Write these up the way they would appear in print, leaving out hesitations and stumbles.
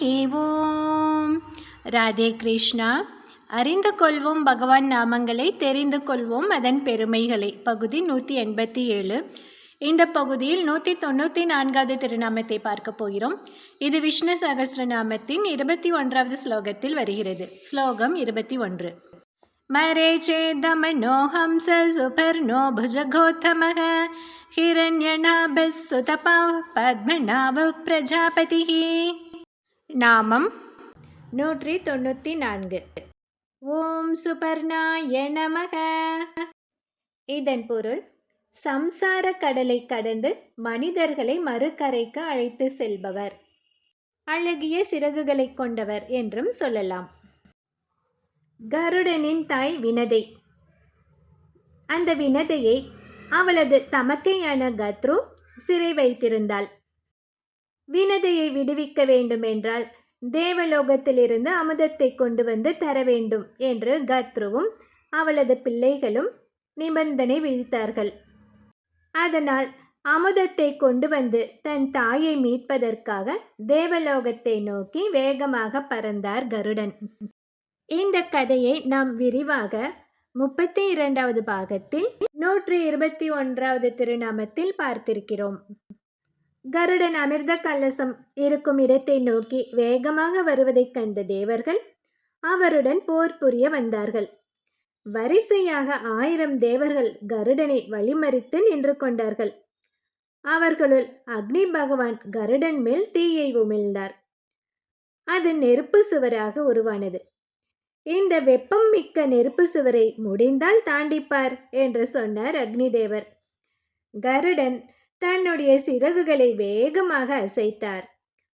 ஓம். ராதே கிருஷ்ணா. அறிந்து கொள்வோம் பகவான் நாமங்களை, தெரிந்து கொள்வோம் அதன் பெருமைகளை. பகுதி 187. இந்த பகுதியில் 194வது திருநாமத்தை பார்க்க போகிறோம். இது விஷ்ணு சகஸ்ரநாமத்தின் 21வது ஸ்லோகத்தில் வருகிறது. ஸ்லோகம் 21. மரேச்சேதமனோஹம்ச சுபர்ணோ புஜகோத்தமக ஹிரண்யநாபः சுதபः பத்மநாபः பிரஜாபதிः. நாமம் 194. ஓம் சுபர்ணாய நமக. இதன் பொருள், சம்சார கடலை கடந்து மனிதர்களை மறுகரைக்கு அழைத்து செல்பவர், அழகிய சிறகுகளை கொண்டவர் என்றும் சொல்லலாம். கருடனின் தாய் வினதை. அந்த வினதையை அவளது தமக்கையான கத்ரு சிறை வைத்திருந்தாள். வினதையை விடுவிக்க வேண்டுமென்றால் தேவலோகத்திலிருந்து அமுதத்தை கொண்டு வந்து தர வேண்டும் என்று கத்ருவும் அவளது பிள்ளைகளும் நிபந்தனை விதித்தார்கள். அதனால் அமுதத்தை கொண்டு வந்து தன் தாயை மீட்பதற்காக தேவலோகத்தை நோக்கி வேகமாக பறந்தார் கருடன். இந்த கதையை நாம் விரிவாக 32வது பாகத்தில் 121வது திருநாமத்தில் பார்த்திருக்கிறோம். கருடன் அமிர்த கலசம் இருக்கும் இடத்தை நோக்கி வேகமாக வருவதைக் கண்ட தேவர்கள் அவருடன் போர் புரிய வந்தார்கள். வரிசையாக 1000 தேவர்கள் கருடனை வழிமறித்து நின்று கொண்டார்கள். அவர்களுள் அக்னி பகவான் கருடன் மேல் தீயை உமிழ்ந்தார். அது நெருப்பு சுவராக உருவானது. இந்த வெப்பம் மிக்க நெருப்பு சுவரை முடிந்தால் தாண்டிப்பார் என்று சொன்னார் அக்னி தேவர். கருடன் தன்னுடைய சிறகுகளை வேகமாக அசைத்தார்.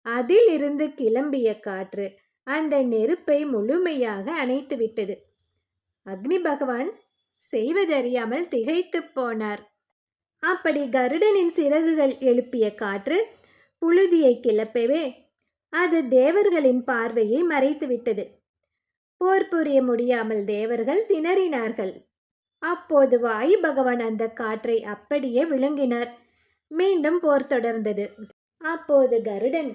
அதில் இருந்து கிளம்பிய காற்று அந்த நெருப்பை முழுமையாக அணைத்து விட்டது. அக்னி பகவான் செய்வதறியாமல் திகைத்து போனார். அப்படி கருடனின் சிறகுகள் எழுப்பிய காற்று புழுதியை கிளப்பவே அது தேவர்களின் பார்வையை மறைத்து விட்டது. போர் புரிய முடியாமல் தேவர்கள் திணறினார்கள். அப்போது வாயு பகவான் அந்த காற்றை அப்படியே விழுங்கினார். மீண்டும் போர் தொடர்ந்தது. அப்போது கருடன்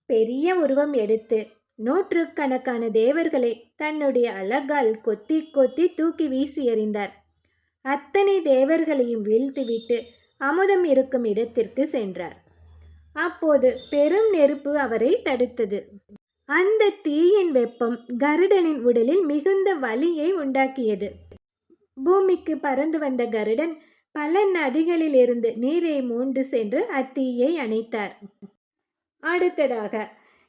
பெரிய உருவம் எடுத்து நூற்றுக்கணக்கான தேவர்களை தன்னுடைய அலகால் கொத்தி கொத்தி தூக்கி வீசி எறிந்தார். அத்தனை தேவர்களையும் வீழ்த்திவிட்டு அமுதம் இருக்கும் இடத்திற்கு சென்றார். அப்போது பெரும் நெருப்பு அவரை தடுத்தது. அந்த தீயின் வெப்பம் கருடனின் உடலில் மிகுந்த வலியை உண்டாக்கியது. பூமிக்கு பறந்து வந்த கருடன் பல நதிகளில் இருந்து நீரை மோண்டு சென்று அத்தீயை அணைத்தார். அடுத்ததாக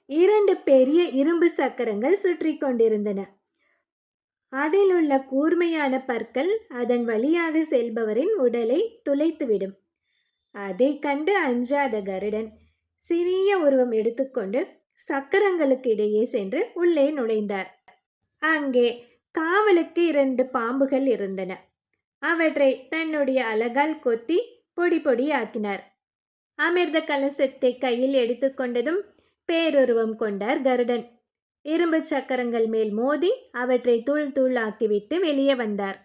2 பெரிய இரும்பு சக்கரங்கள் சுற்றி கொண்டிருந்தன. அதில் உள்ள கூர்மையான பற்கள் அதன் வழியாக செல்பவரின் உடலை துளைத்துவிடும். அதை கண்டு அஞ்சாத கருடன் சிறிய உருவம் எடுத்துக்கொண்டு சக்கரங்களுக்கு இடையே சென்று உள்ளே நுழைந்தார். அங்கே காவலுக்கு 2 பாம்புகள் இருந்தன. அவற்றை தன்னுடைய அலகால் கொத்தி பொடி பொடி ஆக்கினார். அமிர்த கலசத்தை கையில் எடுத்துக்கொண்டதும் பேருருவம் கொண்டார் கருடன். இரும்பு சக்கரங்கள் மேல் மோதி அவற்றை தூள் தூள் ஆக்கிவிட்டு வெளியே வந்தார்.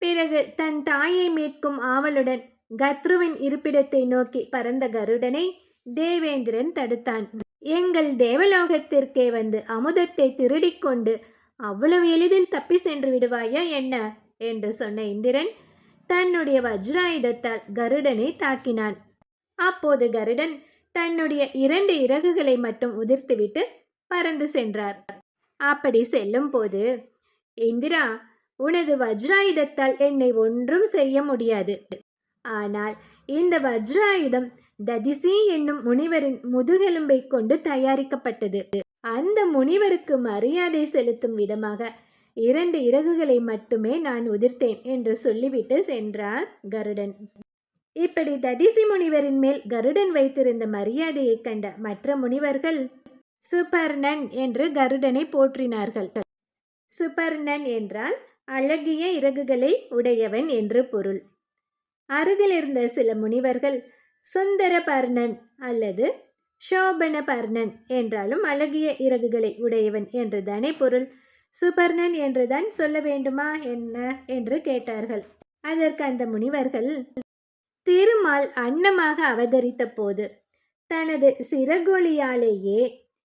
பிறகு தன் தாயை மீட்கும் ஆவலுடன் கத்ருவின் இருப்பிடத்தை நோக்கி பறந்த கருடனை தேவேந்திரன் தடுத்தான். எங்கள் தேவலோகத்திற்கே வந்து அமுதத்தை திருடிக்கொண்டு அவ்வளவு எளிதில் தப்பி சென்று விடுவாயா என்ன என்று சொன்ன இந்திரன் தன்னுடைய வஜ்ராயுதத்தால் கருடனை தாக்கினான். அப்போது கருடன் தன்னுடைய 2 இறகுகளை மட்டும் உதிர்த்துவிட்டு பறந்து சென்றார். அப்படி செல்லும் போது, இந்திரா, உனது வஜ்ராயுதத்தால் என்னை ஒன்றும் செய்ய முடியாது. ஆனால் இந்த வஜ்ராயுதம் ததிசி என்னும் முனிவரின் முதுகெலும்பை கொண்டு தயாரிக்கப்பட்டது. அந்த முனிவருக்கு மரியாதை செலுத்தும் விதமாக 2 இறகுகளை மட்டுமே நான் உதிர்த்தேன் என்று சொல்லிவிட்டு சென்றார் கருடன். இப்படி ததிசி முனிவரின் மேல் கருடன் வைத்திருந்த மரியாதையை கண்ட மற்ற முனிவர்கள் சுபர்ணன் என்று கருடனை போற்றினார்கள். சுபர்ணன் என்றால் அழகிய இறகுகளை உடையவன் என்று பொருள். அருகில் இருந்த சில முனிவர்கள் சுந்தரபர்ணன் அல்லது சோபனபர்ணன் என்றாலும் அழகிய இறகுகளை உடையவன் என்றுதானே பொருள். சுபர்ணன் என்றுதான் சொல்ல வேண்டுமா என்ன என்று கேட்டார்கள். அதற்கு அந்த முனிவர்கள், திருமால் அன்னமாக அவதரித்த போது தனது சிறகொலியாலேயே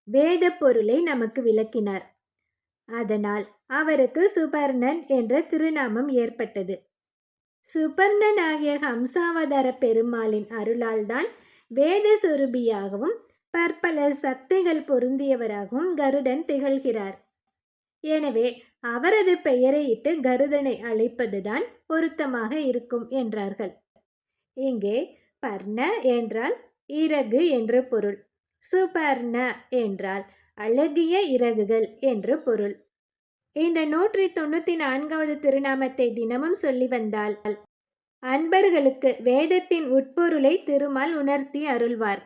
வேத பொருளை நமக்கு விளக்கினார். அதனால் அவருக்கு சுபர்ணன் என்ற திருநாமம் ஏற்பட்டது. சுபர்ணன் ஆகிய ஹம்சாவதார பெருமாளின் அருளால் தான் வேத சொரூபியாகவும் பற்பல சக்திகள் பொருந்தியவராகவும் கருடன் திகழ்கிறார். எனவே அவரது பெயரை இட்டு கருடனை அழைப்பதுதான் பொருத்தமாக இருக்கும் என்றார்கள். இங்கே பர்ண என்றால் இறகு என்று பொருள். சுபர்ண என்றால் அழகிய இறகுகள் என்று பொருள். இந்த 194வது திருநாமத்தை தினமும் சொல்லி வந்தால் அன்பர்களுக்கு வேதத்தின் உட்பொருளை திருமால் உணர்த்தி அருள்வார்.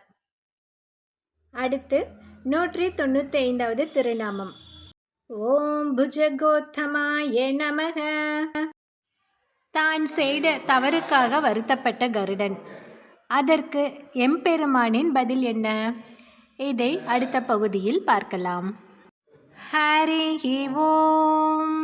அடுத்து 195வது திருநாமம். ஓம் புஜகோத்தமாய நமக. தான் செய்த தவறுக்காக வருத்தப்பட்ட கருடன். அதற்கு எம்பெருமானின் பதில் என்ன? இதை அடுத்த பகுதியில் பார்க்கலாம். ஹரி ஓம்.